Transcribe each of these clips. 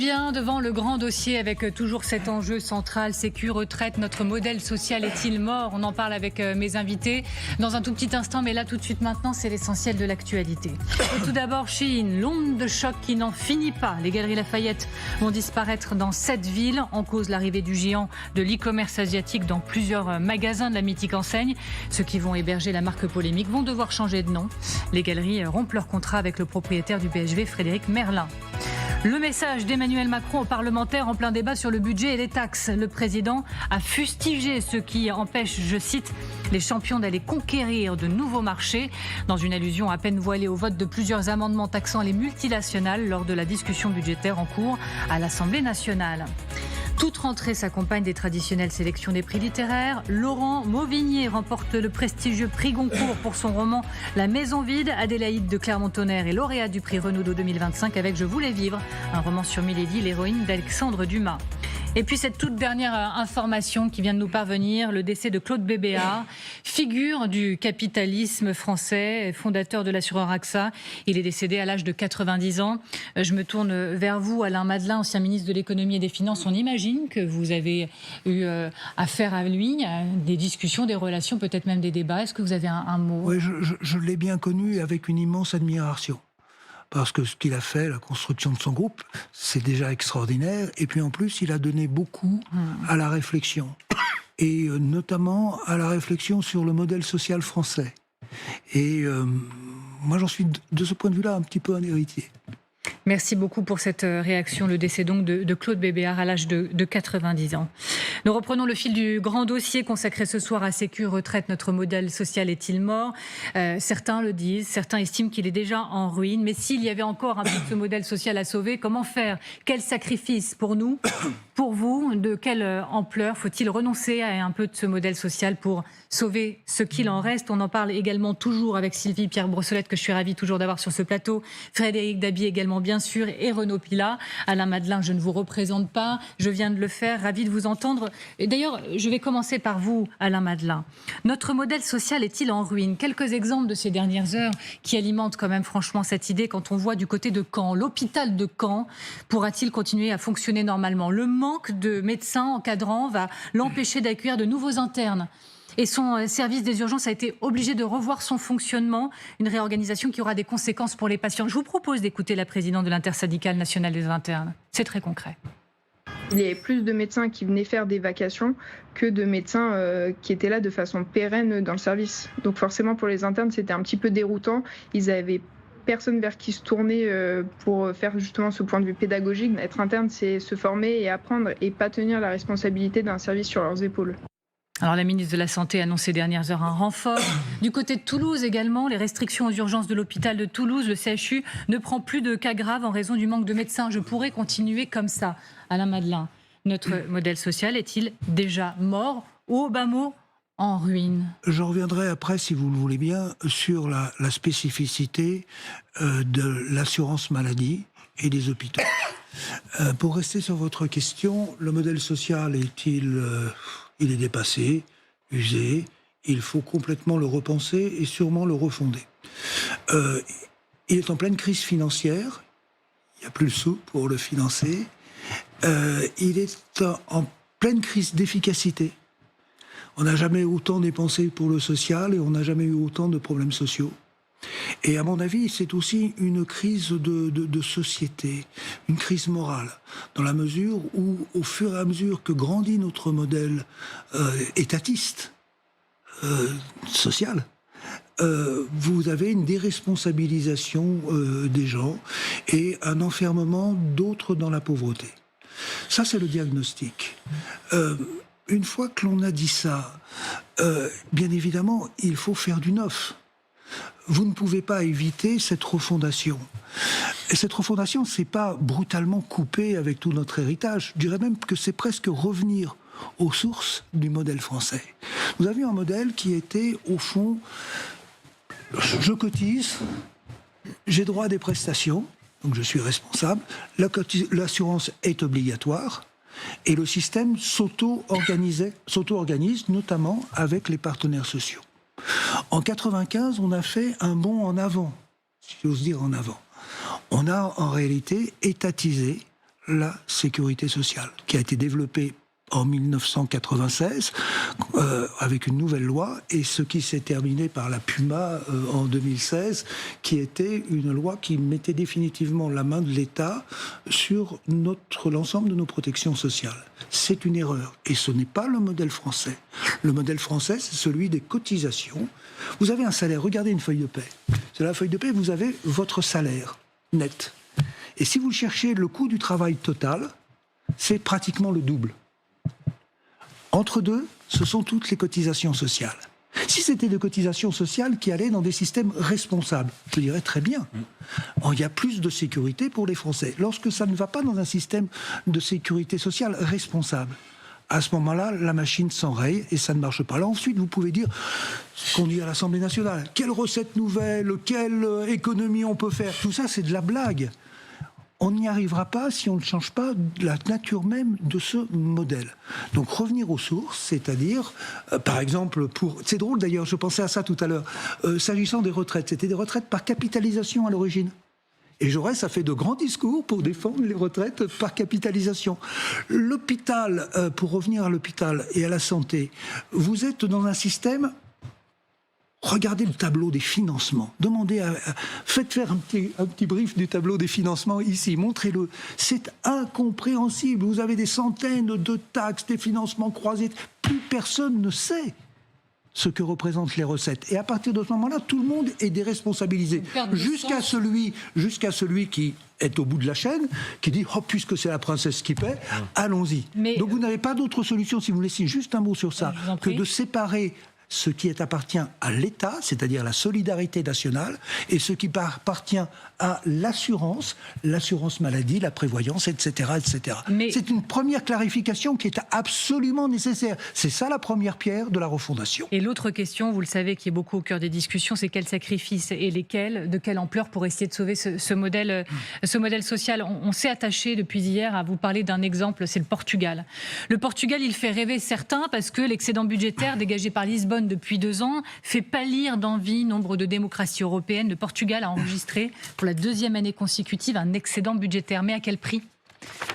revient devant le grand dossier avec toujours cet enjeu central, sécu, retraite. Notre modèle social est-il mort? On en parle avec mes invités dans un tout petit instant, mais là tout de suite maintenant, c'est l'essentiel de l'actualité. Et tout d'abord, Shein, l'onde de choc qui n'en finit pas. Les Galeries Lafayette vont disparaître dans 7 villes, en cause l'arrivée du géant de l'e-commerce asiatique dans plusieurs magasins de la mythique enseigne. Ceux qui vont héberger la marque polémique vont devoir changer de nom. Les galeries rompent leur contrat avec le propriétaire du PHV, Frédéric Merlin. Le message d'Emmanuel Macron aux parlementaires en plein débat sur le budget et les taxes. Le président a fustigé ce qui empêche, je cite, les champions d'aller conquérir de nouveaux marchés, dans une allusion à peine voilée au vote de plusieurs amendements taxant les multinationales lors de la discussion budgétaire en cours à l'Assemblée nationale. Toute rentrée s'accompagne des traditionnelles sélections des prix littéraires. Laurent Mauvignier remporte le prestigieux prix Goncourt pour son roman La Maison vide. Adélaïde de Clermont-Tonnerre est lauréate du prix Renaudot 2025 avec Je voulais vivre, un roman sur Milady, l'héroïne d'Alexandre Dumas. Et puis cette toute dernière information qui vient de nous parvenir, le décès de Claude Bébéar, figure du capitalisme français, fondateur de l'assureur AXA. Il est décédé à l'âge de 90 ans. Je me tourne vers vous, Alain Madelin, ancien ministre de l'économie et des finances. On imagine que vous avez eu affaire à lui, des discussions, des relations, peut-être même des débats. Est-ce que vous avez un mot? Oui, je l'ai bien connu avec une immense admiration. Parce que ce qu'il a fait, la construction de son groupe, c'est déjà extraordinaire. Et puis en plus, il a donné beaucoup à la réflexion. Et notamment à la réflexion sur le modèle social français. Et moi, j'en suis, de ce point de vue-là, un petit peu un héritier. Merci beaucoup pour cette réaction. Le décès donc de Claude Bébéar à l'âge de 90 ans. Nous reprenons le fil du grand dossier consacré ce soir à Sécu Retraite. Notre modèle social est-il mort? Certains le disent, certains estiment qu'il est déjà en ruine. Mais s'il y avait encore un peu de ce modèle social à sauver, comment faire? Quel sacrifice pour nous, pour vous? De quelle ampleur faut-il renoncer à un peu de ce modèle social pour sauver ce qu'il en reste? On en parle également toujours avec Sylvie Pierre-Brossolette, que je suis ravie toujours d'avoir sur ce plateau. Frédéric Dabi également, bien sûr, et Renaud Pilat. Alain Madelin, je ne vous représente pas, je viens de le faire, ravi de vous entendre. Et d'ailleurs, je vais commencer par vous, Alain Madelin. Notre modèle social est-il en ruine? Quelques exemples de ces dernières heures qui alimentent quand même franchement cette idée quand on voit du côté de Caen. L'hôpital de Caen pourra-t-il continuer à fonctionner normalement? Le manque de médecins encadrants va l'empêcher d'accueillir de nouveaux internes. Et son service des urgences a été obligé de revoir son fonctionnement, une réorganisation qui aura des conséquences pour les patients. Je vous propose d'écouter la présidente de l'Intersyndicale nationale des internes. C'est très concret. Il y avait plus de médecins qui venaient faire des vacations que de médecins qui étaient là de façon pérenne dans le service. Donc forcément pour les internes, c'était un petit peu déroutant. Ils avaient personne vers qui se tourner pour faire justement ce point de vue pédagogique. Être interne, c'est se former et apprendre et pas tenir la responsabilité d'un service sur leurs épaules. Alors la ministre de la Santé a annoncé ces dernières heures un renfort. Du côté de Toulouse également, les restrictions aux urgences de l'hôpital de Toulouse, le CHU ne prend plus de cas graves en raison du manque de médecins. Je pourrais continuer comme ça. Alain Madelin, notre modèle social est-il déjà mort ou au bas mot en ruine? Je reviendrai après, si vous le voulez bien, sur la spécificité de l'assurance maladie et des hôpitaux. Pour rester sur votre question, le modèle social est-il... il est dépassé, usé, il faut complètement le repenser et sûrement le refonder. Il est en pleine crise financière, il n'y a plus le sou pour le financer, il est en pleine crise d'efficacité. On n'a jamais autant dépensé pour le social et on n'a jamais eu autant de problèmes sociaux. Et à mon avis, c'est aussi une crise de société, une crise morale, dans la mesure où, au fur et à mesure que grandit notre modèle étatiste, social, vous avez une déresponsabilisation des gens et un enfermement d'autres dans la pauvreté. Ça, c'est le diagnostic. Une fois que l'on a dit ça, bien évidemment, il faut faire du neuf. Vous ne pouvez pas éviter cette refondation. Et cette refondation, c'est pas brutalement couper avec tout notre héritage. Je dirais même que c'est presque revenir aux sources du modèle français. Nous avions un modèle qui était, au fond, je cotise, j'ai droit à des prestations, donc je suis responsable, l'assurance est obligatoire, et le système s'auto-organise, notamment avec les partenaires sociaux. En 1995, on a fait un bond en avant, si j'ose dire en avant. On a en réalité étatisé la sécurité sociale, qui a été développée en 1996 avec une nouvelle loi, et ce qui s'est terminé par la PUMA en 2016, qui était une loi qui mettait définitivement la main de l'État sur l'ensemble de nos protections sociales. C'est une erreur, et ce n'est pas le modèle français. Le modèle français, c'est celui des cotisations. Vous avez un salaire, regardez une feuille de paie. Sur la feuille de paie, vous avez votre salaire net. Et si vous cherchez le coût du travail total, c'est pratiquement le double. Entre deux, ce sont toutes les cotisations sociales. Si c'était des cotisations sociales qui allaient dans des systèmes responsables, je dirais très bien. Il y a plus de sécurité pour les Français. Lorsque ça ne va pas dans un système de sécurité sociale responsable, à ce moment-là, la machine s'enraye et ça ne marche pas. Là, ensuite, vous pouvez dire ce qu'on dit à l'Assemblée nationale. Quelle recette nouvelle, quelle économie on peut faire. Tout ça, c'est de la blague. On n'y arrivera pas si on ne change pas la nature même de ce modèle. Donc revenir aux sources, c'est-à-dire, par exemple, c'est drôle d'ailleurs, je pensais à ça tout à l'heure, s'agissant des retraites, c'était des retraites par capitalisation à l'origine. Et Jaurès a fait de grands discours pour défendre les retraites par capitalisation. L'hôpital, pour revenir à l'hôpital et à la santé, vous êtes dans un système... Regardez le tableau des financements. Faites faire un petit brief du tableau des financements ici. Montrez-le. C'est incompréhensible. Vous avez des centaines de taxes, des financements croisés. Plus personne ne sait ce que représentent les recettes. Et à partir de ce moment-là, tout le monde est déresponsabilisé. Jusqu'à celui qui est au bout de la chaîne, qui dit « Oh, puisque c'est la princesse qui paie, allons-y ». Donc vous n'avez pas d'autre solution, si vous me laissez juste un mot sur ça, que de séparer ce qui appartient à l'État, c'est-à-dire la solidarité nationale, et ce qui appartient à l'assurance maladie, la prévoyance, etc. etc. C'est une première clarification qui est absolument nécessaire. C'est ça la première pierre de la refondation. Et l'autre question, vous le savez, qui est beaucoup au cœur des discussions, c'est quels sacrifices et lesquels, de quelle ampleur pour essayer de sauver ce modèle social. On s'est attaché depuis hier à vous parler d'un exemple, c'est le Portugal. Le Portugal, il fait rêver certains parce que l'excédent budgétaire dégagé par Lisbonne depuis 2 ans fait pâlir d'envie nombre de démocraties européennes. Le Portugal a enregistré pour la 2e année consécutive un excédent budgétaire. Mais à quel prix ?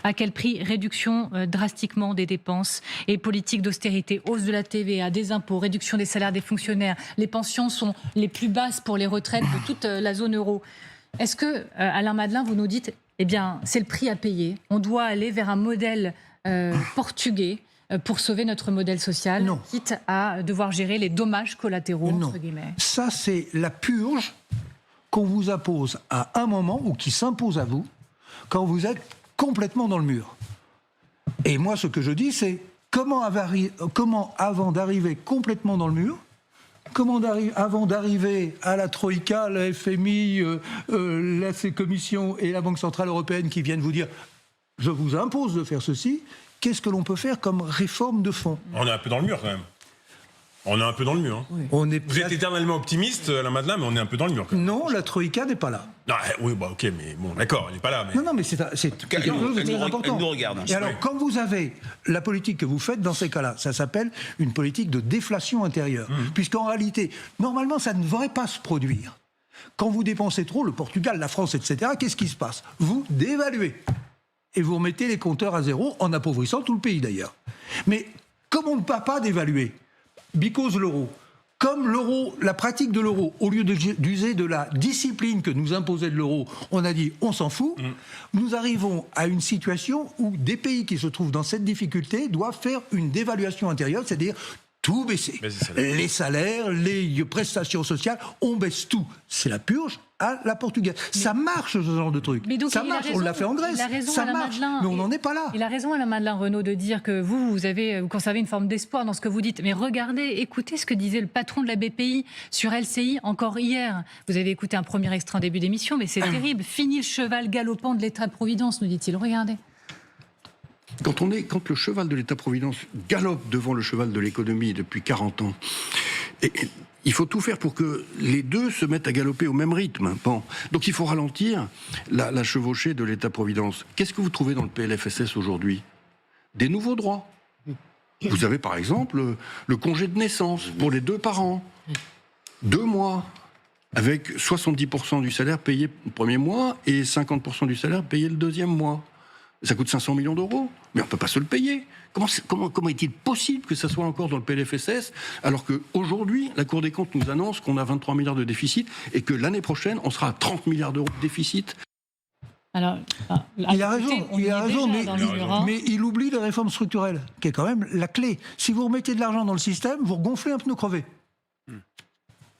À quel prix ? Réduction drastiquement des dépenses et politique d'austérité, hausse de la TVA, des impôts, réduction des salaires des fonctionnaires. Les pensions sont les plus basses pour les retraites de toute la zone euro. Est-ce que, Alain Madelin, vous nous dites, eh bien, c'est le prix à payer. On doit aller vers un modèle portugais pour sauver notre modèle social, quitte à devoir gérer les dommages collatéraux, entre guillemets. Ça, c'est la purge qu'on vous impose à un moment, ou qui s'impose à vous, quand vous êtes complètement dans le mur. Et moi, ce que je dis, c'est comment avant d'arriver complètement dans le mur, avant d'arriver à la Troïka, la FMI, la Commission et la Banque Centrale Européenne qui viennent vous dire « je vous impose de faire ceci », qu'est-ce que l'on peut faire comme réforme de fond ? On est un peu dans le mur quand même. On est un peu dans le mur. Hein. Oui. Vous êtes éternellement optimiste, Alain Madelin, mais on est un peu dans le mur quand même. Non, la Troïka n'est pas là. Non, oui, bah ok, mais bon, d'accord, elle n'est pas là. Mais... Non, mais c'est quelque chose de très important. Elle nous regarde. Et alors, quand vous avez la politique que vous faites dans ces cas-là, ça s'appelle une politique de déflation intérieure. Puisqu'en réalité, normalement, ça ne devrait pas se produire. Quand vous dépensez trop, le Portugal, la France, etc., qu'est-ce qui se passe ? Vous dévaluez. Et vous remettez les compteurs à zéro, en appauvrissant tout le pays d'ailleurs. Mais comme on ne peut pas dévaluer, because l'euro, comme l'euro, la pratique de l'euro, au lieu d'user de la discipline que nous imposait de l'euro, on a dit on s'en fout, nous arrivons à une situation où des pays qui se trouvent dans cette difficulté doivent faire une dévaluation intérieure, c'est-à-dire tout baisser. Les salaires, les prestations sociales, on baisse tout. C'est la purge à la portugaise. Ça marche, ce genre de truc. Ça marche, on l'a fait en Grèce. Ça marche, mais on n'en est pas là. Il a raison, Alain Madelin, Renaud, de dire que vous conservez une forme d'espoir dans ce que vous dites. Mais regardez, écoutez ce que disait le patron de la BPI sur LCI encore hier. Vous avez écouté un premier extrait en début d'émission, mais c'est terrible. Fini le cheval galopant de l'État-providence, nous dit-il. Regardez. Quand le cheval de l'État-providence galope devant le cheval de l'économie depuis 40 ans, et il faut tout faire pour que les deux se mettent à galoper au même rythme. Bon. Donc il faut ralentir la chevauchée de l'État-providence. Qu'est-ce que vous trouvez dans le PLFSS aujourd'hui ? Des nouveaux droits. Vous avez par exemple le congé de naissance pour les 2 parents. 2 mois. Avec 70% du salaire payé le premier mois et 50% du salaire payé le 2e mois. Ça coûte 500 millions d'euros. Mais on ne peut pas se le payer. Comment est-il possible que ça soit encore dans le PLFSS, alors qu'aujourd'hui, la Cour des comptes nous annonce qu'on a 23 milliards de déficit et que l'année prochaine, on sera à 30 milliards d'euros de déficit. Alors, il a raison, mais il oublie les réformes structurelles, qui est quand même la clé. Si vous remettez de l'argent dans le système, vous gonflez un pneu crevé.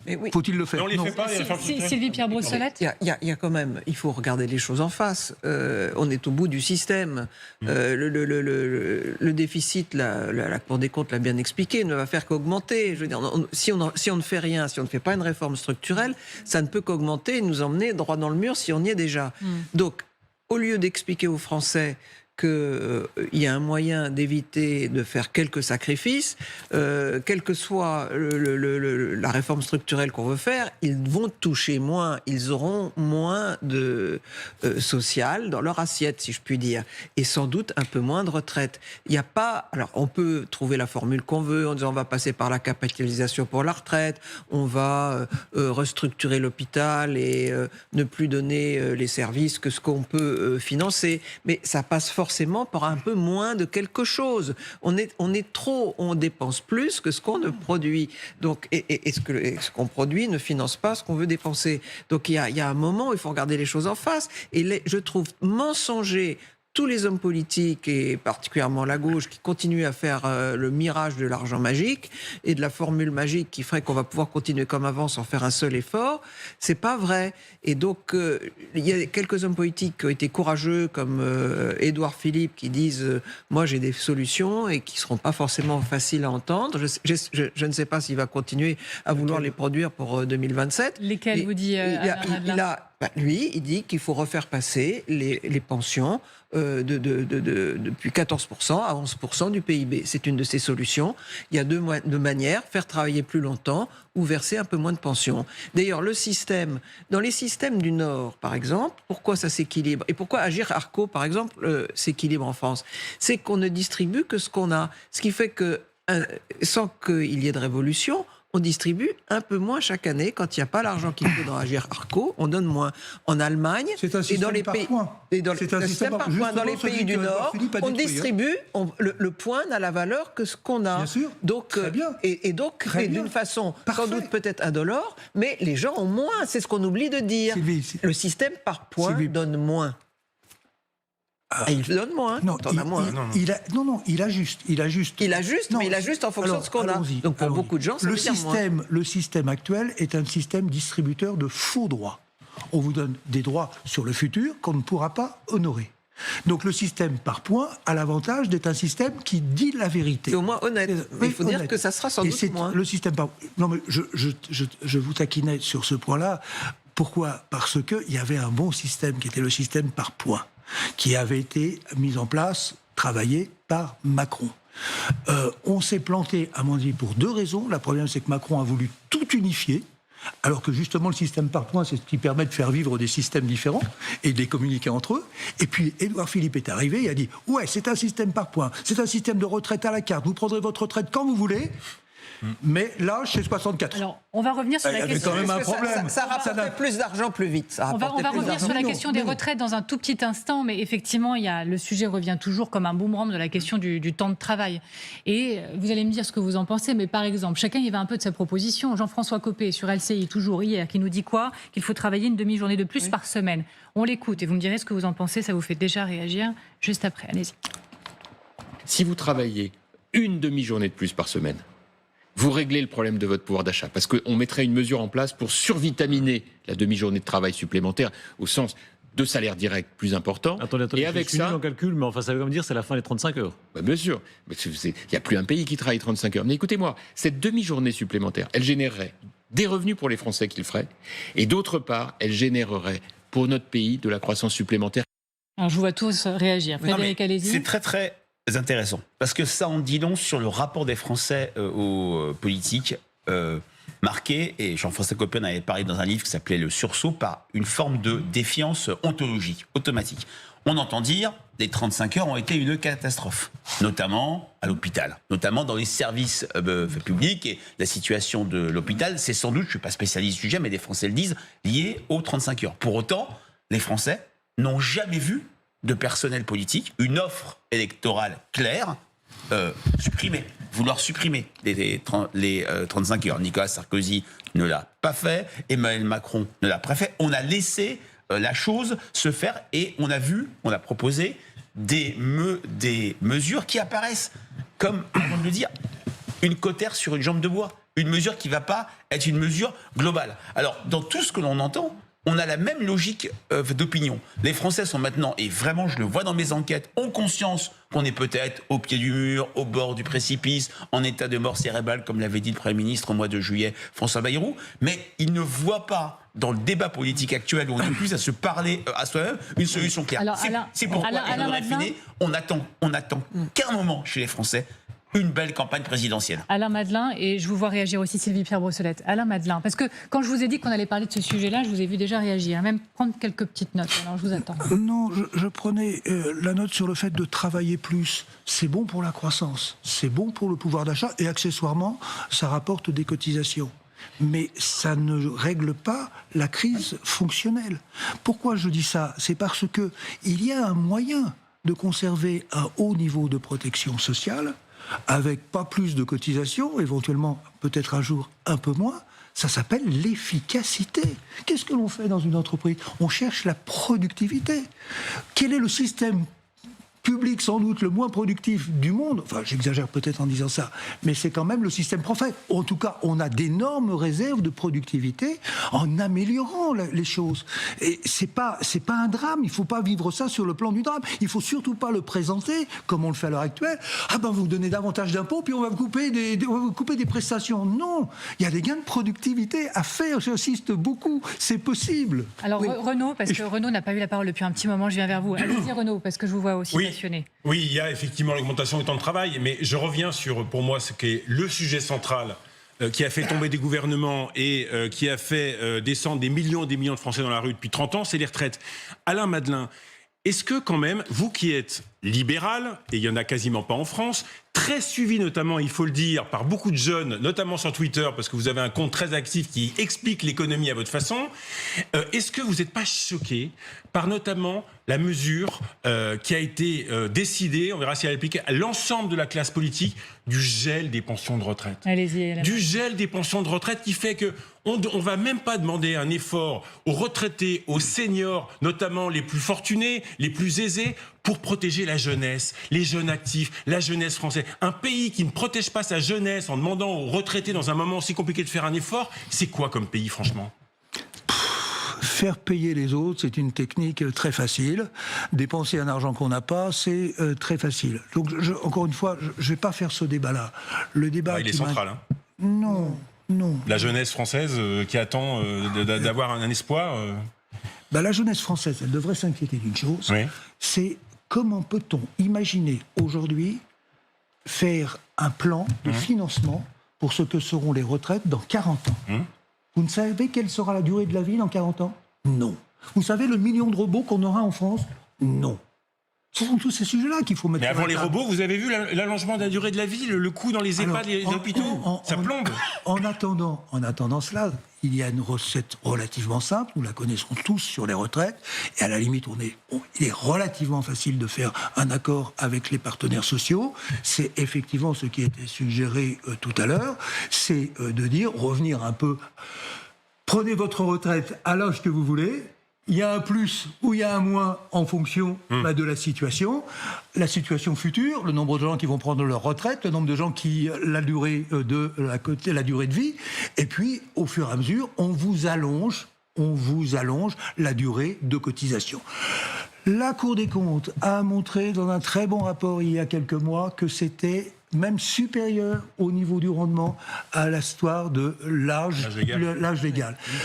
Mais oui. Faut-il le faire? Mais on les fait pas, les réformes structurelles. Sylvie Pierre-Brossolette. Il y a quand même, il faut regarder les choses en face. On est au bout du système. Le déficit, la Cour des comptes l'a bien expliqué, ne va faire qu'augmenter. Je veux dire, si on ne fait rien, si on ne fait pas une réforme structurelle, ça ne peut qu'augmenter et nous emmener droit dans le mur si on y est déjà. Donc, au lieu d'expliquer aux Français qu'il y a un moyen d'éviter de faire quelques sacrifices, quelle que soit la réforme structurelle qu'on veut faire, ils vont toucher moins, ils auront moins de social dans leur assiette, si je puis dire, et sans doute un peu moins de retraite. Il n'y a pas... Alors, on peut trouver la formule qu'on veut, en disant on va passer par la capitalisation pour la retraite, on va restructurer l'hôpital et ne plus donner les services que ce qu'on peut financer, mais ça passe forcément par un peu moins de quelque chose. On dépense plus que ce qu'on ne produit. Donc, et ce qu'on produit ne finance pas ce qu'on veut dépenser. Donc il y a un moment où il faut regarder les choses en face. Et je trouve mensonger tous les hommes politiques, et particulièrement la gauche, qui continuent à faire le mirage de l'argent magique et de la formule magique qui ferait qu'on va pouvoir continuer comme avant sans faire un seul effort, c'est pas vrai. Et donc, il y a quelques hommes politiques qui ont été courageux, comme Édouard Philippe, qui disent moi j'ai des solutions et qui seront pas forcément faciles à entendre. Je ne sais pas s'il va continuer à vouloir les produire pour 2027. Lesquels vous dit lui, il dit qu'il faut refaire passer les pensions depuis 14% à 11% du PIB. C'est une de ces solutions. Il y a deux manières, faire travailler plus longtemps ou verser un peu moins de pensions. D'ailleurs, dans les systèmes du Nord, par exemple, pourquoi ça s'équilibre? Et pourquoi Agir Arco, par exemple, s'équilibre en France? C'est qu'on ne distribue que ce qu'on a. Ce qui fait que, sans qu'il y ait de révolution, on distribue un peu moins chaque année. Quand il n'y a pas l'argent qu'il faut dans Agir Arco, on donne moins. En Allemagne, c'est un système par points. C'est un système par points. Dans les pays du Nord, on distribue, le point n'a la valeur que ce qu'on a. Bien sûr. Donc, très bien. Et donc, d'une façon sans doute peut-être indolore, mais les gens ont moins. C'est ce qu'on oublie de dire. Le système par points donne moins. Il donne moins. Non, il ajuste. Il ajuste en fonction de ce qu'on a. Donc pour beaucoup de gens, ça veut dire moins. Le système actuel est un système distributeur de faux droits. On vous donne des droits sur le futur qu'on ne pourra pas honorer. Donc le système par points a l'avantage d'être un système qui dit la vérité. C'est au moins honnête. Mais il faut dire que ça sera sans doute moins. Le système par... Non, mais je vous taquinais sur ce point-là. Pourquoi? Parce qu'il y avait un bon système qui était le système par points, qui avait été mis en place, travaillé par Macron. On s'est planté, à mon avis, pour deux raisons. La première, c'est que Macron a voulu tout unifier, alors que justement le système par points, c'est ce qui permet de faire vivre des systèmes différents et de les communiquer entre eux. Et puis Édouard Philippe est arrivé et a dit « Ouais, c'est un système par points, c'est un système de retraite à la carte, vous prendrez votre retraite quand vous voulez ». Mais là, chez 64. Alors, on va revenir sur la question. Il y avait quand même un problème. Ça rapportait plus d'argent plus vite. On va revenir sur la question des retraites dans un tout petit instant, mais effectivement, le sujet revient toujours comme un boomerang de la question du temps de travail. Et vous allez me dire ce que vous en pensez, mais par exemple, chacun y va un peu de sa proposition. Jean-François Copé, sur LCI, toujours hier, qui nous dit quoi? Qu'il faut travailler une demi-journée de plus par semaine. On l'écoute et vous me direz ce que vous en pensez, ça vous fait déjà réagir juste après. Allez-y. Si vous travaillez une demi-journée de plus par semaine, vous réglez le problème de votre pouvoir d'achat. Parce qu'on mettrait une mesure en place pour survitaminer la demi-journée de travail supplémentaire au sens de salaire direct plus important. Attendez, et avec ça, on calcule, mais enfin, ça veut quand même dire c'est la fin des 35 heures. Bah bien sûr. Il n'y a plus un pays qui travaille 35 heures. Mais écoutez-moi, cette demi-journée supplémentaire, elle générerait des revenus pour les Français qui le feraient. Et d'autre part, elle générerait pour notre pays de la croissance supplémentaire. Alors, je vous vois tous réagir. Frédéric, allez-y. C'est très, très intéressant. Parce que ça en dit long sur le rapport des Français aux politiques marqué, et Jean-François Copé en avait parlé dans un livre qui s'appelait Le Sursaut, par une forme de défiance ontologique, automatique. On entend dire les 35 heures ont été une catastrophe, notamment à l'hôpital, notamment dans les services publics. Et la situation de l'hôpital, c'est sans doute, je ne suis pas spécialiste du sujet, mais des Français le disent, lié aux 35 heures. Pour autant, les Français n'ont jamais vu de personnel politique, une offre électorale claire, vouloir supprimer les 35 heures. Nicolas Sarkozy ne l'a pas fait, Emmanuel Macron ne l'a pas fait. On a laissé la chose se faire et on a proposé des mesures qui apparaissent comme, avant de le dire, une cautère sur une jambe de bois. Une mesure qui ne va pas être une mesure globale. Alors, dans tout ce que l'on entend, on a la même logique d'opinion. Les Français sont maintenant, et vraiment je le vois dans mes enquêtes, ont conscience qu'on est peut-être au pied du mur, au bord du précipice, en état de mort cérébrale, comme l'avait dit le Premier ministre au mois de juillet, François Bayrou, mais ils ne voient pas dans le débat politique actuel où on est plus à se parler à soi-même une solution claire. C'est pourquoi, et je voudrais finir, on attend qu'un moment chez les Français, une belle campagne présidentielle. Alain Madelin, et je vous vois réagir aussi, Sylvie-Pierre Brossolette. Alain Madelin, parce que quand je vous ai dit qu'on allait parler de ce sujet-là, je vous ai vu déjà réagir, même prendre quelques petites notes. Alors je vous attends. Non, je prenais la note sur le fait de travailler plus. C'est bon pour la croissance, c'est bon pour le pouvoir d'achat, et accessoirement, ça rapporte des cotisations. Mais ça ne règle pas la crise fonctionnelle. Pourquoi je dis ça? C'est parce que il y a un moyen de conserver un haut niveau de protection sociale avec pas plus de cotisations, éventuellement peut-être un jour un peu moins. Ça s'appelle l'efficacité. Qu'est-ce que l'on fait dans une entreprise? On cherche la productivité. Quel est le système public sans doute le moins productif du monde? Enfin, j'exagère peut-être en disant ça, mais c'est quand même le système français. En tout cas, on a d'énormes réserves de productivité en améliorant les choses. Et c'est pas un drame. Il faut pas vivre ça sur le plan du drame. Il faut surtout pas le présenter comme on le fait à l'heure actuelle. Ah ben, vous donnez davantage d'impôts, puis on va vous couper des prestations. Non, il y a des gains de productivité à faire. J'insiste beaucoup. C'est possible. Alors oui. Renaud, parce que Renaud n'a pas eu la parole depuis un petit moment. Je viens vers vous. Allez-y Renaud, parce que je vous vois aussi. Oui, il y a effectivement l'augmentation du temps de travail, mais je reviens sur, pour moi, ce qui est le sujet central qui a fait tomber des gouvernements et qui a fait descendre des millions et des millions de Français dans la rue depuis 30 ans, c'est les retraites. Alain Madelin, est-ce que quand même, vous qui êtes libéral, et il n'y en a quasiment pas en France, très suivi notamment, il faut le dire, par beaucoup de jeunes, notamment sur Twitter, parce que vous avez un compte très actif qui explique l'économie à votre façon, est-ce que vous n'êtes pas choqué par notamment la mesure qui a été décidée, on verra si elle est appliquée, à l'ensemble de la classe politique, du gel des pensions de retraite? Allez-y. Du gel des pensions de retraite qui fait que on va même pas demander un effort aux retraités, aux seniors, notamment les plus fortunés, les plus aisés, pour protéger la jeunesse, les jeunes actifs, la jeunesse française. Un pays qui ne protège pas sa jeunesse en demandant aux retraités dans un moment aussi compliqué de faire un effort, c'est quoi comme pays, franchement ? Faire payer les autres, c'est une technique très facile. Dépenser un argent qu'on n'a pas, c'est très facile. Donc, encore une fois, je ne vais pas faire ce débat-là. Le débat il est central. Hein. Non. La jeunesse française qui attend d'avoir un espoir. La jeunesse française, elle devrait s'inquiéter d'une chose. Oui. C'est comment peut-on imaginer aujourd'hui faire un plan de financement pour ce que seront les retraites dans 40 ans. Vous ne savez quelle sera la durée de la vie dans 40 ans? Non. Vous savez le million de robots qu'on aura en France? Non. Ce sont tous ces sujets-là qu'il faut mettre. Mais avant les robots, vous avez vu l'allongement de la durée de la vie, le coût dans les EHPAD, les hôpitaux, ça plombe. En attendant cela, il y a une recette relativement simple, nous la connaissons tous sur les retraites, et à la limite, il est relativement facile de faire un accord avec les partenaires sociaux. C'est effectivement ce qui a été suggéré tout à l'heure, c'est de dire, revenir un peu, prenez votre retraite à l'âge que vous voulez. Il y a un plus ou il y a un moins en fonction de la situation future, le nombre de gens qui vont prendre leur retraite, le nombre de gens qui la durée de vie, et puis au fur et à mesure, on vous allonge la durée de cotisation. La Cour des comptes a montré dans un très bon rapport il y a quelques mois que c'était même supérieur au niveau du rendement à l'histoire de l'âge légal.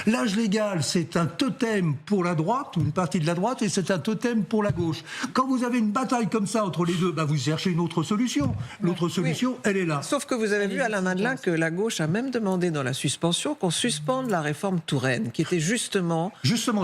L'âge légal, c'est un totem pour la droite, ou une partie de la droite, et c'est un totem pour la gauche. Quand vous avez une bataille comme ça entre les deux, vous cherchez une autre solution. L'autre solution, elle est là. Sauf que vous avez vu, Alain Madelin, que la gauche a même demandé dans la suspension qu'on suspende la réforme Touraine, qui était justement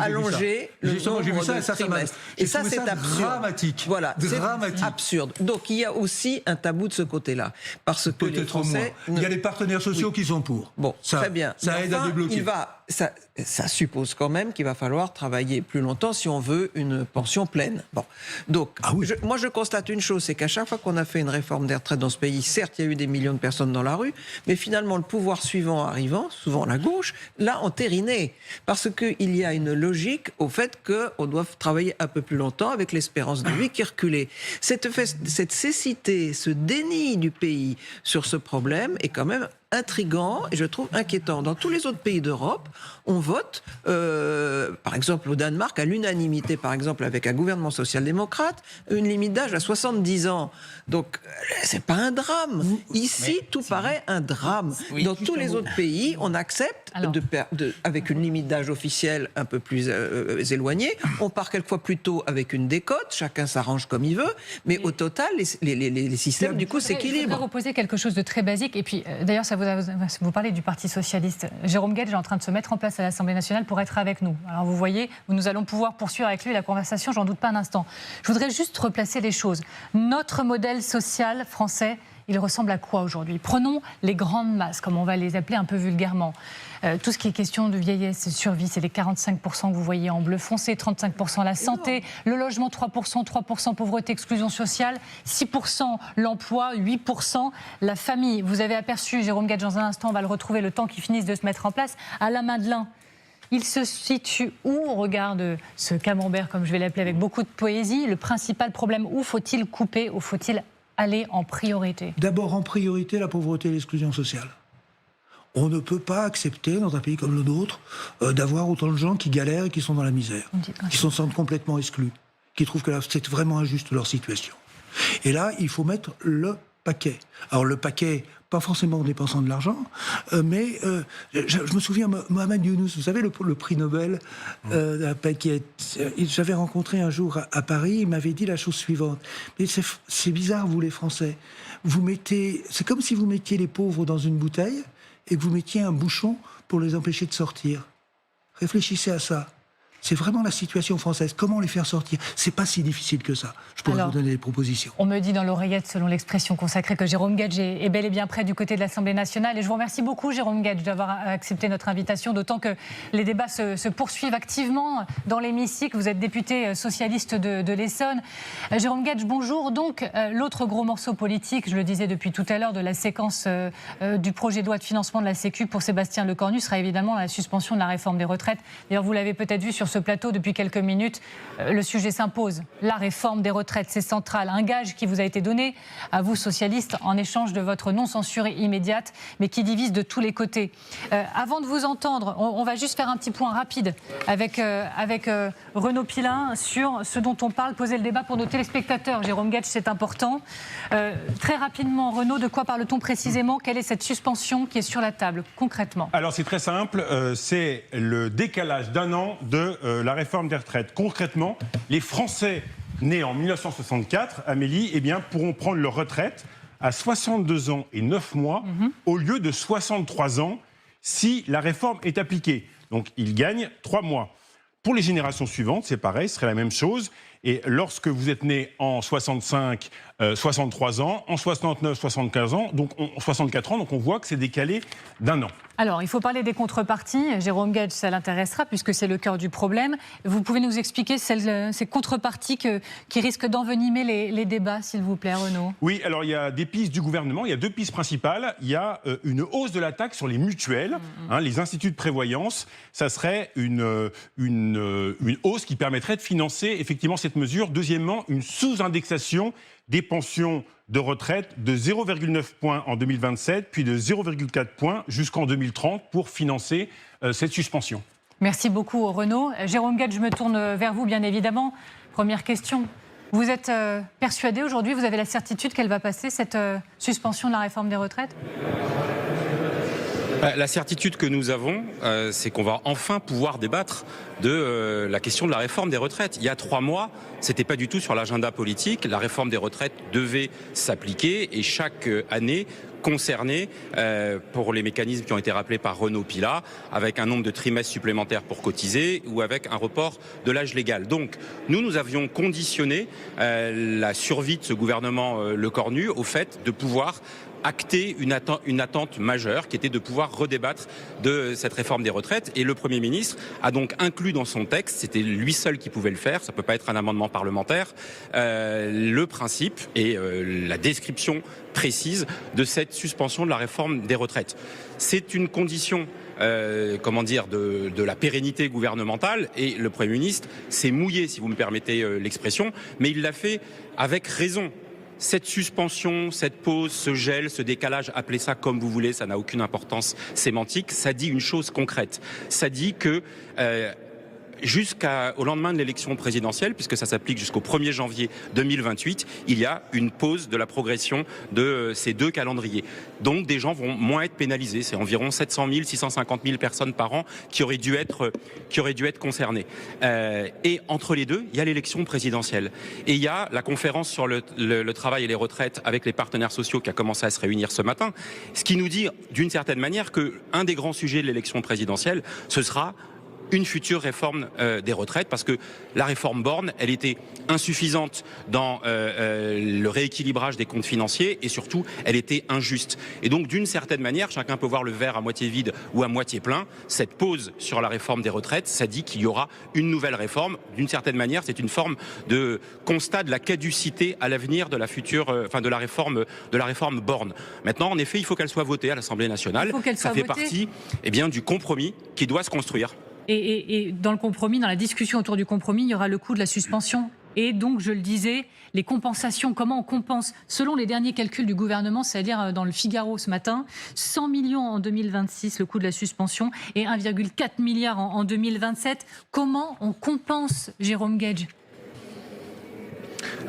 allonger le nombre de trimestres. Et ça, c'est absurde. Dramatique. Voilà, c'est absurde. Donc, il y a aussi un tabou de ce côté-là. Parce que les Français... Il y a les partennaires sociaux qui sont pour. Bon, très bien. Ça aide à débloquer. Il va ça suppose quand même qu'il va falloir travailler plus longtemps si on veut une pension pleine. Bon, donc, moi je constate une chose, c'est qu'à chaque fois qu'on a fait une réforme des retraites dans ce pays, certes, il y a eu des millions de personnes dans la rue, mais finalement, le pouvoir suivant arrivant, souvent la gauche, l'a entériné. Parce qu'il y a une logique au fait qu'on doit travailler un peu plus longtemps avec l'espérance de vie qui reculait. Cette cécité, ce déni du pays sur ce problème est quand même intriguant et je trouve inquiétant. Dans tous les autres pays d'Europe, on vote, par exemple au Danemark, à l'unanimité, par exemple avec un gouvernement social-démocrate, une limite d'âge à 70 ans. Donc, c'est pas un drame. Ici, tout paraît un drame. Dans tous les autres pays, on accepte, avec une limite d'âge officielle un peu plus éloignée, on part quelquefois plus tôt avec une décote, chacun s'arrange comme il veut, mais au total, les systèmes, du coup, s'équilibrent. Je voudrais vous poser quelque chose de très basique, et puis, d'ailleurs, vous parlez du Parti Socialiste. Jérôme Guedj est en train de se mettre en place à l'Assemblée nationale pour être avec nous. Alors vous voyez, nous allons pouvoir poursuivre avec lui la conversation, j'en doute pas un instant. Je voudrais juste replacer les choses. Notre modèle social français, il ressemble à quoi aujourd'hui? Prenons les grandes masses, comme on va les appeler un peu vulgairement. Tout ce qui est question de vieillesse et survie, c'est les 45% que vous voyez en bleu foncé, 35% la santé, le logement 3% pauvreté, exclusion sociale, 6% l'emploi, 8% la famille. Vous avez aperçu, Jérôme Guedj, dans un instant, on va le retrouver, le temps qu'il finisse de se mettre en place, Alain Madelin. Il se situe où on regarde ce camembert, comme je vais l'appeler avec beaucoup de poésie? Le principal problème, où faut-il couper, où faut-il aller en priorité? D'abord, en priorité, la pauvreté et l'exclusion sociale. On ne peut pas accepter, dans un pays comme le nôtre, d'avoir autant de gens qui galèrent et qui sont dans la misère, qui se sentent complètement exclus, qui trouvent que c'est vraiment injuste leur situation. Et là, il faut mettre le paquet. Alors le paquet, pas forcément en dépensant de l'argent, mais je me souviens, Mohamed Younous, vous savez, le prix Nobel, j'avais rencontré un jour à Paris, il m'avait dit la chose suivante. Mais c'est bizarre, vous les Français, c'est comme si vous mettiez les pauvres dans une bouteille et que vous mettiez un bouchon pour les empêcher de sortir. Réfléchissez à ça. C'est vraiment la situation française. Comment les faire sortir? C'est pas si difficile que ça. Je pourrais vous donner des propositions. On me dit dans l'oreillette, selon l'expression consacrée, que Jérôme Guedj est bel et bien prêt du côté de l'Assemblée nationale. Et je vous remercie beaucoup, Jérôme Guedj, d'avoir accepté notre invitation, d'autant que les débats se poursuivent activement dans l'hémicycle. Vous êtes député socialiste de l'Essonne. Jérôme Guedj, bonjour. Donc, l'autre gros morceau politique, je le disais depuis tout à l'heure, de la séquence du projet de loi de financement de la Sécu pour Sébastien Lecornu sera évidemment la suspension de la réforme des retraites. D'ailleurs, vous l'avez peut-être vu sur ce plateau depuis quelques minutes, le sujet s'impose. La réforme des retraites, c'est central. Un gage qui vous a été donné à vous, socialistes, en échange de votre non-censure immédiate, mais qui divise de tous les côtés. Avant de vous entendre, on va juste faire un petit point rapide avec Renaud Pilin sur ce dont on parle, poser le débat pour nos téléspectateurs. Jérôme Guedj, c'est important. Très rapidement, Renaud, de quoi parle-t-on précisément? Quelle est cette suspension qui est sur la table, concrètement? Alors, c'est très simple. C'est le décalage d'un an de la réforme des retraites. Concrètement, les Français nés en 1964, Amélie, pourront prendre leur retraite à 62 ans et 9 mois au lieu de 63 ans si la réforme est appliquée. Donc, ils gagnent 3 mois. Pour les générations suivantes, c'est pareil, ce serait la même chose. Et lorsque vous êtes né en 65, 63 ans, en 69, 75 ans, donc 64 ans, donc on voit que c'est décalé d'un an. Alors, il faut parler des contreparties. Jérôme Guedj, ça l'intéressera puisque c'est le cœur du problème. Vous pouvez nous expliquer ces contreparties qui risquent d'envenimer les débats, s'il vous plaît, Renaud? Oui, alors il y a des pistes du gouvernement. Il y a 2 pistes principales. Il y a une hausse de la taxe sur les mutuelles, les instituts de prévoyance. Ça serait une hausse qui permettrait de financer effectivement cette mesure. Deuxièmement, une sous-indexation des pensions de retraite de 0,9 points en 2027, puis de 0,4 points jusqu'en 2030 pour financer cette suspension. Merci beaucoup, Renaud. Jérôme Guedj, je me tourne vers vous, bien évidemment. Première question. Vous êtes persuadé aujourd'hui, vous avez la certitude qu'elle va passer, cette suspension de la réforme des retraites ? La certitude que nous avons, c'est qu'on va enfin pouvoir débattre de la question de la réforme des retraites. Il y a 3 mois, c'était pas du tout sur l'agenda politique. La réforme des retraites devait s'appliquer et chaque année concernée pour les mécanismes qui ont été rappelés par Renaud Pilin, avec un nombre de trimestres supplémentaires pour cotiser ou avec un report de l'âge légal. Donc, nous avions conditionné la survie de ce gouvernement Lecornu au fait de pouvoir acté une attente majeure qui était de pouvoir redébattre de cette réforme des retraites. Et le Premier ministre a donc inclus dans son texte, c'était lui seul qui pouvait le faire, ça ne peut pas être un amendement parlementaire, le principe et la description précise de cette suspension de la réforme des retraites. C'est une condition de la pérennité gouvernementale, et le Premier ministre s'est mouillé, si vous me permettez l'expression, mais il l'a fait avec raison. Cette suspension, cette pause, ce gel, ce décalage, appelez ça comme vous voulez, ça n'a aucune importance sémantique, ça dit une chose concrète. Ça dit que jusqu'au lendemain de l'élection présidentielle, puisque ça s'applique jusqu'au 1er janvier 2028, il y a une pause de la progression de ces deux calendriers. Donc des gens vont moins être pénalisés. C'est environ 700 000, 650 000 personnes par an qui auraient dû être concernées. Et entre les deux, il y a l'élection présidentielle. Et il y a la conférence sur le travail et les retraites avec les partenaires sociaux qui a commencé à se réunir ce matin, ce qui nous dit d'une certaine manière qu'un des grands sujets de l'élection présidentielle, ce sera une future réforme des retraites, parce que la réforme Borne, elle était insuffisante dans le rééquilibrage des comptes financiers, et surtout, elle était injuste. Et donc, d'une certaine manière, chacun peut voir le verre à moitié vide ou à moitié plein. Cette pause sur la réforme des retraites, ça dit qu'il y aura une nouvelle réforme. D'une certaine manière, c'est une forme de constat de la caducité à l'avenir de la future, de la réforme Borne. Maintenant, en effet, il faut qu'elle soit votée à l'Assemblée nationale. Ça fait partie, du compromis qui doit se construire. Et dans le compromis, dans la discussion autour du compromis, il y aura le coût de la suspension. Et donc, je le disais, les compensations, comment on compense? Selon les derniers calculs du gouvernement, c'est-à-dire dans le Figaro ce matin, 100 millions en 2026, le coût de la suspension, et 1,4 milliard en 2027. Comment on compense, Jérôme Guedj?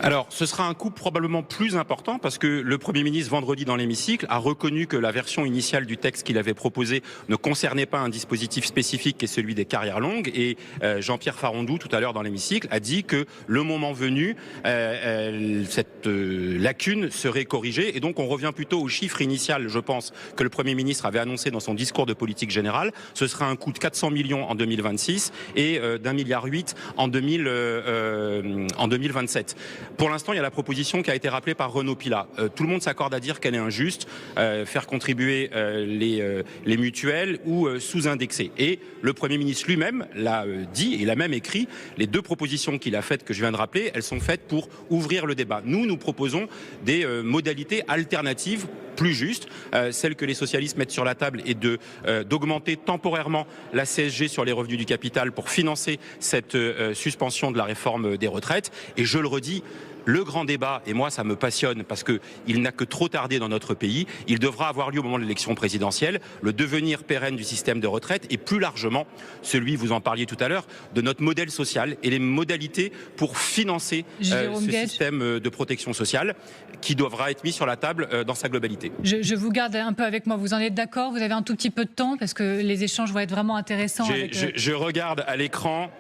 Alors, ce sera un coût probablement plus important, parce que le Premier ministre, vendredi dans l'hémicycle, a reconnu que la version initiale du texte qu'il avait proposé ne concernait pas un dispositif spécifique qui est celui des carrières longues. Et Jean-Pierre Farandou, tout à l'heure dans l'hémicycle, a dit que le moment venu, cette lacune serait corrigée. Et donc, on revient plutôt au chiffre initial, je pense, que le Premier ministre avait annoncé dans son discours de politique générale. Ce sera un coût de 400 millions en 2026 et d'1,8 milliard en 2027. Pour l'instant, il y a la proposition qui a été rappelée par Renaud Pilat. Tout le monde s'accorde à dire qu'elle est injuste, faire contribuer les mutuelles ou sous-indexer. Et le Premier ministre lui-même l'a dit, et il a même écrit, les deux propositions qu'il a faites, que je viens de rappeler, elles sont faites pour ouvrir le débat. Nous proposons des modalités alternatives plus justes, celles que les socialistes mettent sur la table, et d'augmenter temporairement la CSG sur les revenus du capital pour financer cette suspension de la réforme des retraites. Et je le redis, le grand débat, et moi ça me passionne parce qu'il n'a que trop tardé dans notre pays, il devra avoir lieu au moment de l'élection présidentielle, le devenir pérenne du système de retraite, et plus largement celui, vous en parliez tout à l'heure, de notre modèle social et les modalités pour financer ce système de protection sociale qui devra être mis sur la table dans sa globalité. Je vous garde un peu avec moi, vous en êtes d'accord? Vous avez un tout petit peu de temps parce que les échanges vont être vraiment intéressants. Je regarde à l'écran.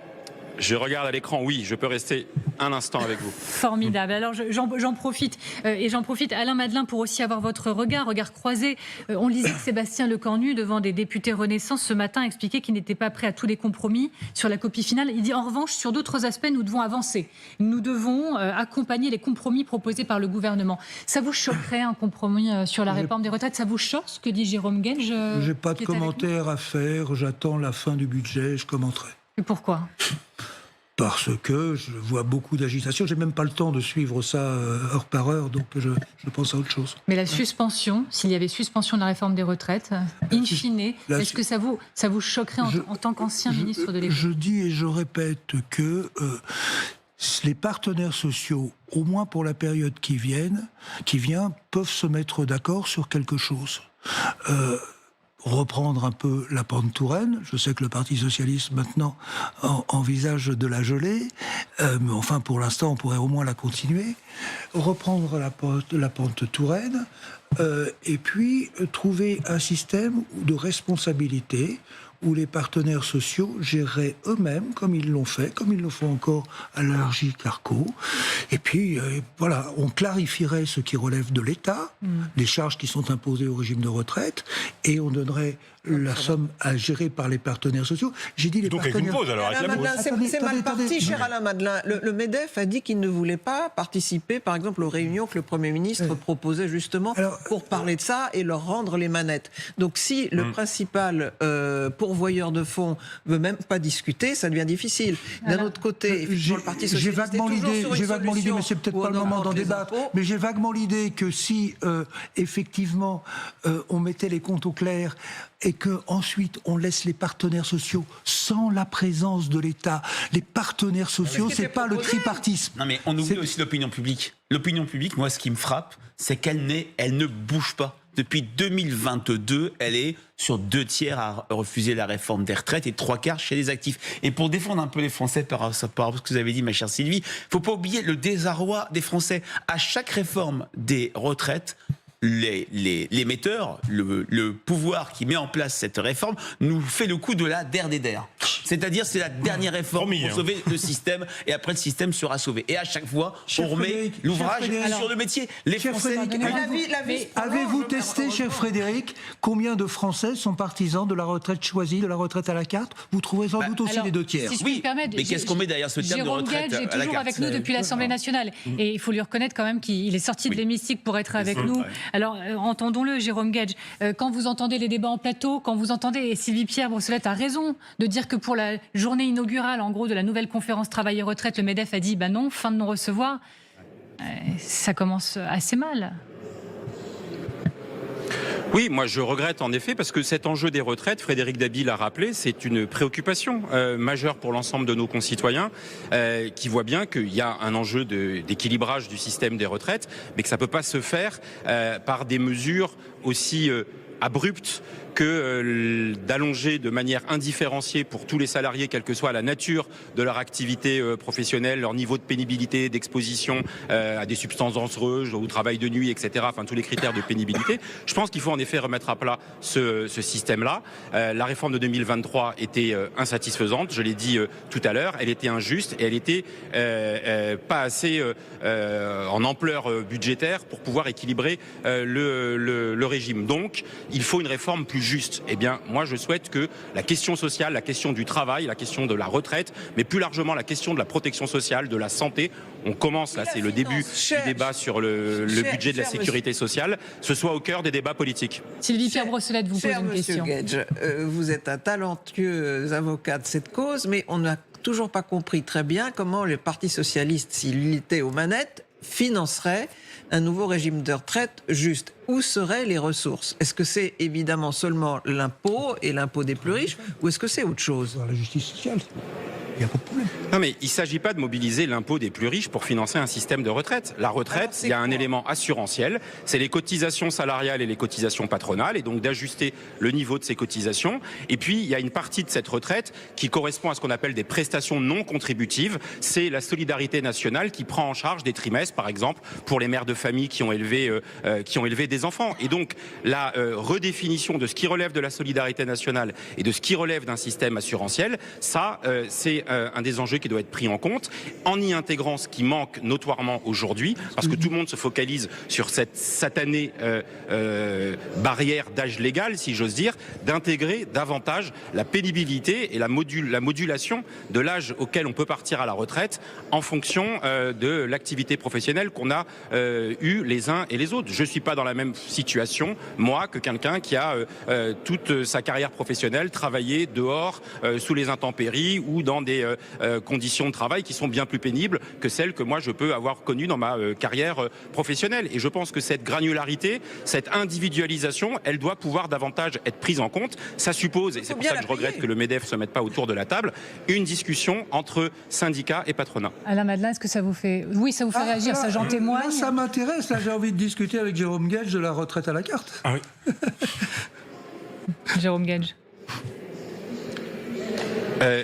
Oui, je peux rester un instant avec vous. Formidable. Alors j'en profite, Alain Madelin, pour aussi avoir votre regard croisé. On lisait que Sébastien Lecornu, devant des députés Renaissance ce matin, expliquait qu'il n'était pas prêt à tous les compromis sur la copie finale. Il dit en revanche, sur d'autres aspects, nous devons avancer. Nous devons accompagner les compromis proposés par le gouvernement. Ça vous choquerait un compromis sur la réforme des retraites? Ça vous choque ce que dit Jérôme Guedj? J'ai pas de commentaire à faire. J'attends la fin du budget, je commenterai. Et pourquoi? Parce que je vois beaucoup d'agitation. J'ai même pas le temps de suivre ça heure par heure, donc je pense à autre chose. Mais la suspension, s'il y avait suspension de la réforme des retraites, in fine, est-ce que ça vous choquerait en tant qu'ancien ministre de l'Économie? Je dis et je répète que les partenaires sociaux, au moins pour la période qui vient, peuvent se mettre d'accord sur quelque chose. Reprendre un peu la pente Touraine. Je sais que le Parti socialiste maintenant envisage de la geler, mais enfin pour l'instant on pourrait au moins la continuer. Reprendre la pente Touraine, et puis trouver un système de responsabilité où les partenaires sociaux géreraient eux-mêmes, comme ils l'ont fait, comme ils le font encore à l'Argy-Carco. Et puis, voilà, on clarifierait ce qui relève de l'État, les charges qui sont imposées au régime de retraite, et on donnerait la somme à gérer par les partenaires sociaux. J'ai dit les Donc, partenaires... avec une pause, alors, avec Alain la pause. Madelin, c'est mal Attendez, parti, cher Alain Madelin. Le MEDEF a dit qu'il ne voulait pas participer, par exemple, aux réunions que le Premier ministre proposait justement pour parler de ça et leur rendre les manettes. Donc si le principal pourvoyeur de fonds veut même pas discuter, ça devient difficile. D'un autre côté, effectivement, le Parti socialiste j'ai vaguement l'idée, mais c'est peut-être pas le moment d'en débattre, mais j'ai vaguement l'idée que si effectivement on mettait les comptes au clair et que ensuite on laisse les partenaires sociaux sans la présence de l'État, les partenaires sociaux, c'est pas le tripartisme. Non mais on oublie aussi l'opinion publique. L'opinion publique, moi ce qui me frappe, c'est qu'elle ne bouge pas. Depuis 2022, elle est sur 2/3 à refuser la réforme des retraites et 3/4 chez les actifs. Et pour défendre un peu les Français par rapport à ce que vous avez dit, ma chère Sylvie, faut pas oublier le désarroi des Français. À chaque réforme des retraites, l'émetteur, le pouvoir qui met en place cette réforme, nous fait le coup de la der des der. C'est-à-dire, c'est la dernière réforme pour sauver le système, et après le système sera sauvé. Et à chaque fois, on remet l'ouvrage sur le métier. Les Français... Avez-vous testé, cher Frédéric, combien de Français sont partisans de la retraite choisie, de la retraite à la carte? Vous trouverez sans doute aussi les 2/3. Si je puis me permettre, mais qu'est-ce qu'on met derrière ce terme de retraite Jérôme Gage est toujours avec nous depuis l'Assemblée nationale. Et il faut lui reconnaître quand même qu'il est sorti de l'hémicycle pour être avec nous. Alors, entendons-le, Jérôme Gage. Quand vous entendez les débats en plateau, quand vous entendez, et Sylvie-Pierre Brossolette a raison de dire que pour la journée inaugurale, en gros, de la nouvelle conférence travail et retraite, le MEDEF a dit, non, fin de non-recevoir. Ça commence assez mal. Oui, moi je regrette en effet parce que cet enjeu des retraites, Frédéric Dabi l'a rappelé, c'est une préoccupation majeure pour l'ensemble de nos concitoyens qui voient bien qu'il y a un enjeu d'équilibrage du système des retraites, mais que ça ne peut pas se faire par des mesures aussi abruptes que d'allonger de manière indifférenciée pour tous les salariés, quelle que soit la nature de leur activité professionnelle, leur niveau de pénibilité, d'exposition à des substances dangereuses, au travail de nuit, etc., enfin tous les critères de pénibilité. Je pense qu'il faut en effet remettre à plat ce système-là. La réforme de 2023 était insatisfaisante, je l'ai dit tout à l'heure, elle était injuste et elle était pas assez en ampleur budgétaire pour pouvoir équilibrer le régime. Donc, il faut une réforme plus juste. Eh bien, moi, je souhaite que la question sociale, la question du travail, la question de la retraite, mais plus largement la question de la protection sociale, de la santé, on commence, là, c'est le début du débat sur le budget de la sécurité sociale, ce soit au cœur des débats politiques. Sylvie-Pierre Brossolette vous pose une question. Gage, vous êtes un talentueux avocat de cette cause, mais on n'a toujours pas compris très bien comment le Parti socialiste, s'il était aux manettes, financerait un nouveau régime de retraite juste. Où seraient les ressources? Est-ce que c'est évidemment seulement l'impôt et l'impôt des plus riches, ou est-ce que c'est autre chose? La justice sociale. Il n'y a pas de problème. Non, mais il ne s'agit pas de mobiliser l'impôt des plus riches pour financer un système de retraite. La retraite, il y a un élément assurantiel, c'est les cotisations salariales et les cotisations patronales, et donc d'ajuster le niveau de ces cotisations. Et puis, il y a une partie de cette retraite qui correspond à ce qu'on appelle des prestations non contributives. C'est la solidarité nationale qui prend en charge des trimestres, par exemple, pour les mères de famille qui ont élevé des enfants. Et donc, la redéfinition de ce qui relève de la solidarité nationale et de ce qui relève d'un système assurantiel, ça, c'est un des enjeux qui doit être pris en compte, en y intégrant ce qui manque notoirement aujourd'hui, parce que tout le monde se focalise sur cette satanée barrière d'âge légal, si j'ose dire, d'intégrer davantage la pénibilité et la modulation de l'âge auquel on peut partir à la retraite en fonction de l'activité professionnelle qu'on a eu les uns et les autres. Je ne suis pas dans la même situation, moi, que quelqu'un qui a toute sa carrière professionnelle travaillé dehors, sous les intempéries ou dans des conditions de travail qui sont bien plus pénibles que celles que moi je peux avoir connues dans ma carrière professionnelle. Et je pense que cette granularité, cette individualisation, elle doit pouvoir davantage être prise en compte. Ça suppose, et c'est pour ça que je regrette que le MEDEF ne se mette pas autour de la table, une discussion entre syndicats et patronat. Alain Madelin, est-ce que ça vous fait... Oui, ça vous fait réagir, ça j'en témoigne. Là, ça m'intéresse, là j'ai envie de discuter avec Jérôme Gage de la retraite à la carte. Ah oui. Jérôme Gage.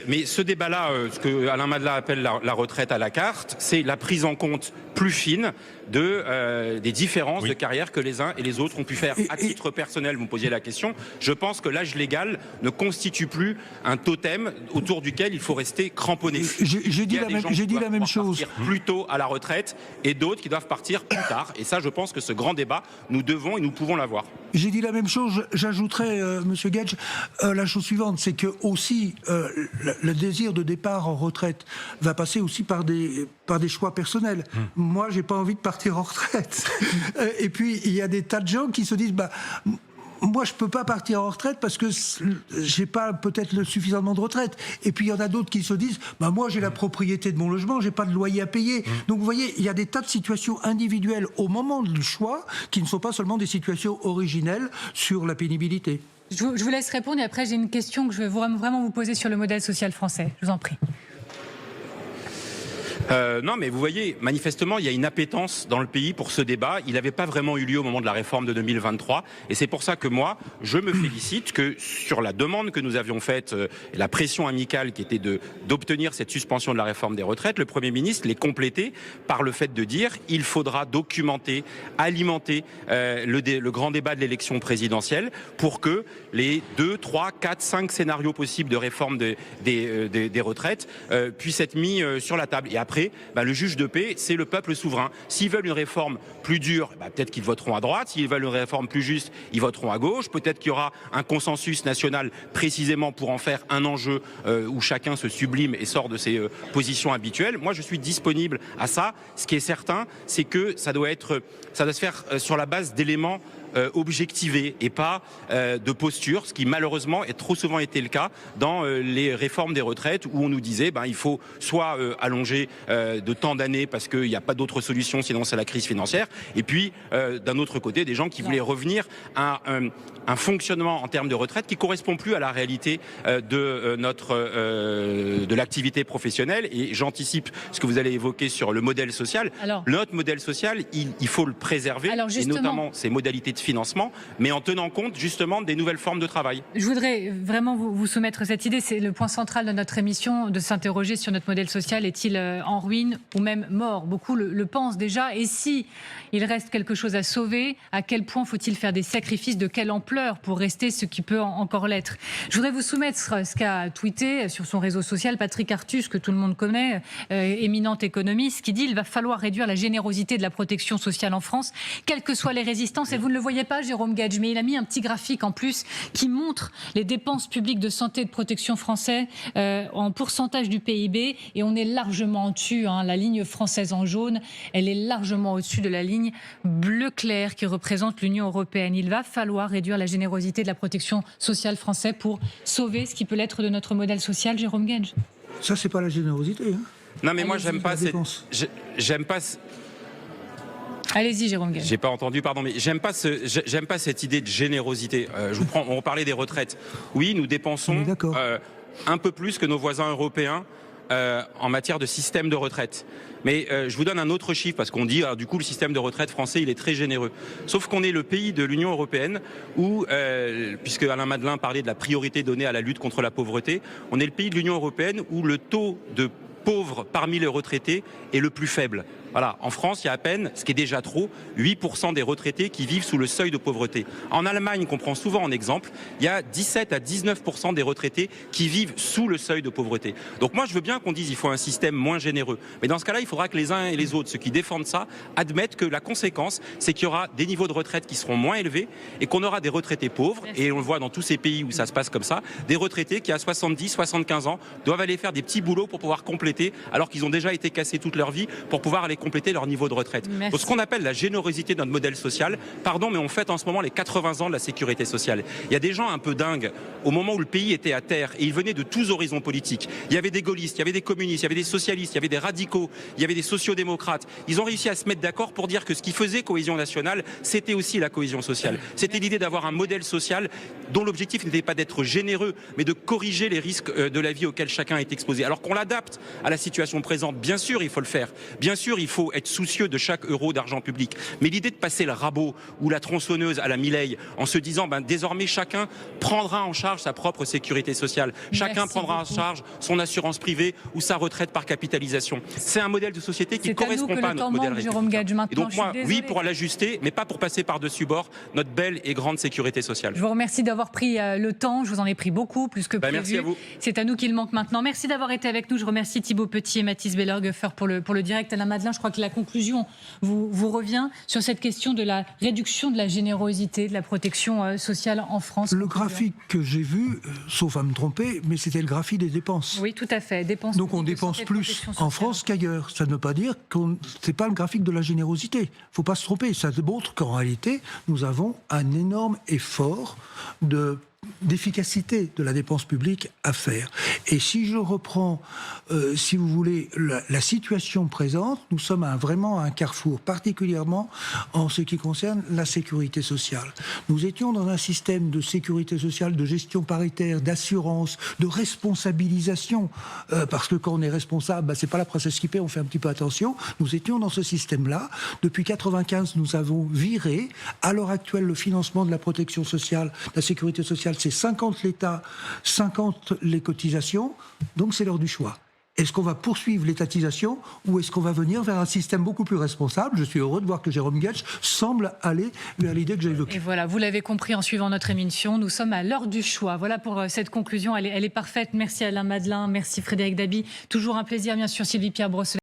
Mais ce débat-là, ce que Alain Madelin appelle la retraite à la carte, c'est la prise en compte plus fine des différences de carrière que les uns et les autres ont pu faire. À titre personnel, vous me posiez la question, je pense que l'âge légal ne constitue plus un totem autour duquel il faut rester cramponné. J'ai dit la même chose. Partir plus tôt à la retraite et d'autres qui doivent partir plus tard. Et ça, je pense que ce grand débat, nous devons et nous pouvons l'avoir. J'ai dit la même chose. J'ajouterais, Monsieur Gage, la chose suivante, c'est que aussi le désir de départ en retraite va passer aussi par des choix personnels. Moi, j'ai pas envie de partir en retraite. Et puis, il y a des tas de gens qui se disent, moi, je peux pas partir en retraite parce que j'ai pas peut-être suffisamment de retraite. Et puis, il y en a d'autres qui se disent, moi, j'ai la propriété de mon logement, j'ai pas de loyer à payer. Donc, vous voyez, il y a des tas de situations individuelles au moment du choix qui ne sont pas seulement des situations originelles sur la pénibilité. Je vous laisse répondre et après, j'ai une question que je veux vraiment vous poser sur le modèle social français. Je vous en prie. Non, mais vous voyez, manifestement, il y a une appétence dans le pays pour ce débat. Il n'avait pas vraiment eu lieu au moment de la réforme de 2023. Et c'est pour ça que moi, je me félicite que sur la demande que nous avions faite, et la pression amicale qui était d'obtenir cette suspension de la réforme des retraites, le Premier ministre l'ait complétée par le fait de dire il faudra documenter, alimenter le grand débat de l'élection présidentielle pour que les 2, 3, 4, 5 scénarios possibles de réforme des retraites puissent être mis sur la table. Et après, le juge de paix, c'est le peuple souverain. S'ils veulent une réforme plus dure, peut-être qu'ils voteront à droite. S'ils veulent une réforme plus juste, ils voteront à gauche. Peut-être qu'il y aura un consensus national précisément pour en faire un enjeu où chacun se sublime et sort de ses positions habituelles. Moi, je suis disponible à ça. Ce qui est certain, c'est que ça doit se faire sur la base d'éléments objectivés et pas de posture, ce qui malheureusement est trop souvent été le cas dans les réformes des retraites où on nous disait il faut soit allonger de tant d'années parce qu'il n'y a pas d'autre solution sinon c'est la crise financière, et puis d'un autre côté des gens qui voulaient revenir à un fonctionnement en termes de retraite qui correspond plus à la réalité de l'activité professionnelle. Et j'anticipe ce que vous allez évoquer sur le modèle social. Notre modèle social, il faut le préserver, et notamment ses modalités de financement, mais en tenant compte justement des nouvelles formes de travail. Je voudrais vraiment vous soumettre cette idée, c'est le point central de notre émission, de s'interroger sur notre modèle social. Est-il en ruine ou même mort? Beaucoup le pensent déjà. Et si il reste quelque chose à sauver, à quel point faut-il faire des sacrifices, de quelle ampleur pour rester ce qui peut encore l'être? Je voudrais vous soumettre ce qu'a tweeté sur son réseau social Patrick Artus, que tout le monde connaît, éminent économiste, qui dit il va falloir réduire la générosité de la protection sociale en France, quelles que soient les résistances. Et vous ne le voyez pas, Jérôme Gage, mais il a mis un petit graphique en plus qui montre les dépenses publiques de santé et de protection français en pourcentage du PIB, et on est largement au-dessus. La ligne française en jaune, elle est largement au-dessus de la ligne bleu clair qui représente l'Union européenne. Il va falloir réduire la générosité de la protection sociale française pour sauver ce qui peut l'être de notre modèle social, Jérôme Gage. Ça, c'est pas la générosité. Non, mais moi, j'aime pas Allez-y, Jérôme Gage. J'ai pas entendu, pardon, mais j'aime pas cette idée de générosité. On parlait des retraites. Oui, nous dépensons un peu plus que nos voisins européens en matière de système de retraite. Mais je vous donne un autre chiffre, parce qu'on dit, du coup, le système de retraite français, il est très généreux. Sauf qu'on est le pays de l'Union européenne où, puisque Alain Madelin parlait de la priorité donnée à la lutte contre la pauvreté, on est le pays de l'Union européenne où le taux de pauvres parmi les retraités est le plus faible. Voilà, en France, il y a à peine, ce qui est déjà trop, 8% des retraités qui vivent sous le seuil de pauvreté. En Allemagne, qu'on prend souvent en exemple, il y a 17 à 19% des retraités qui vivent sous le seuil de pauvreté. Donc moi, je veux bien qu'on dise qu'il faut un système moins généreux. Mais dans ce cas-là, il faudra que les uns et les autres, ceux qui défendent ça, admettent que la conséquence, c'est qu'il y aura des niveaux de retraite qui seront moins élevés et qu'on aura des retraités pauvres. Et on le voit dans tous ces pays où ça se passe comme ça, des retraités qui, à 70, 75 ans, doivent aller faire des petits boulots pour pouvoir compléter, alors qu'ils ont déjà été cassés toute leur vie, pour pouvoir aller compléter leur niveau de retraite. Donc, ce qu'on appelle la générosité de notre modèle social, pardon, mais on fête en ce moment les 80 ans de la sécurité sociale. Il y a des gens un peu dingues au moment où le pays était à terre, et ils venaient de tous horizons politiques. Il y avait des gaullistes, il y avait des communistes, il y avait des socialistes, il y avait des radicaux, il y avait des sociodémocrates. Ils ont réussi à se mettre d'accord pour dire que ce qui faisait cohésion nationale, c'était aussi la cohésion sociale. C'était l'idée d'avoir un modèle social dont l'objectif n'était pas d'être généreux, mais de corriger les risques de la vie auxquels chacun est exposé. Alors qu'on l'adapte à la situation présente. Bien sûr, il faut le faire. Bien sûr, il faut être soucieux de chaque euro d'argent public. Mais l'idée de passer le rabot ou la tronçonneuse à la Milei en se disant désormais chacun prendra en charge sa propre sécurité sociale, chacun prendra en charge son assurance privée ou sa retraite par capitalisation. C'est un modèle de société qui ne correspond pas à notre modèle républicain. Et donc moi, oui, pour l'ajuster, mais pas pour passer par-dessus bord notre belle et grande sécurité sociale. Je vous remercie d'avoir pris le temps. Je vous en ai pris beaucoup, plus que prévu. Merci à vous. C'est à nous qu'il manque maintenant. Merci d'avoir été avec nous. Je remercie Thibaut Petit et Mathis Bellergeffer pour le direct. Alain Madelin, je crois que la conclusion vous revient sur cette question de la réduction de la générosité, de la protection sociale en France. Le graphique que j'ai vu, sauf à me tromper, mais c'était le graphique des dépenses. Oui, tout à fait. Dépenses donc on dépense plus en France qu'ailleurs. Ça ne veut pas dire que c'est pas le graphique de la générosité. Il ne faut pas se tromper. Ça montre qu'en réalité, nous avons un énorme effort d'efficacité de la dépense publique à faire. Et si je reprends, si vous voulez, la situation présente, nous sommes vraiment à un carrefour, particulièrement en ce qui concerne la sécurité sociale. Nous étions dans un système de sécurité sociale, de gestion paritaire, d'assurance, de responsabilisation, parce que quand on est responsable, c'est pas la princesse qui paie, on fait un petit peu attention. Nous étions dans ce système-là. Depuis 1995, nous avons viré. À l'heure actuelle, le financement de la protection sociale, de la sécurité sociale, c'est 50 l'État, 50 les cotisations, donc c'est l'heure du choix. Est-ce qu'on va poursuivre l'étatisation ou est-ce qu'on va venir vers un système beaucoup plus responsable? Je suis heureux de voir que Jérôme Guedj semble aller vers l'idée que j'ai évoquée. Et voilà, vous l'avez compris en suivant notre émission, nous sommes à l'heure du choix. Voilà pour cette conclusion, elle est parfaite. Merci Alain Madelin, merci Frédéric Dabi. Toujours un plaisir, bien sûr, Sylvie Pierre Brosselet.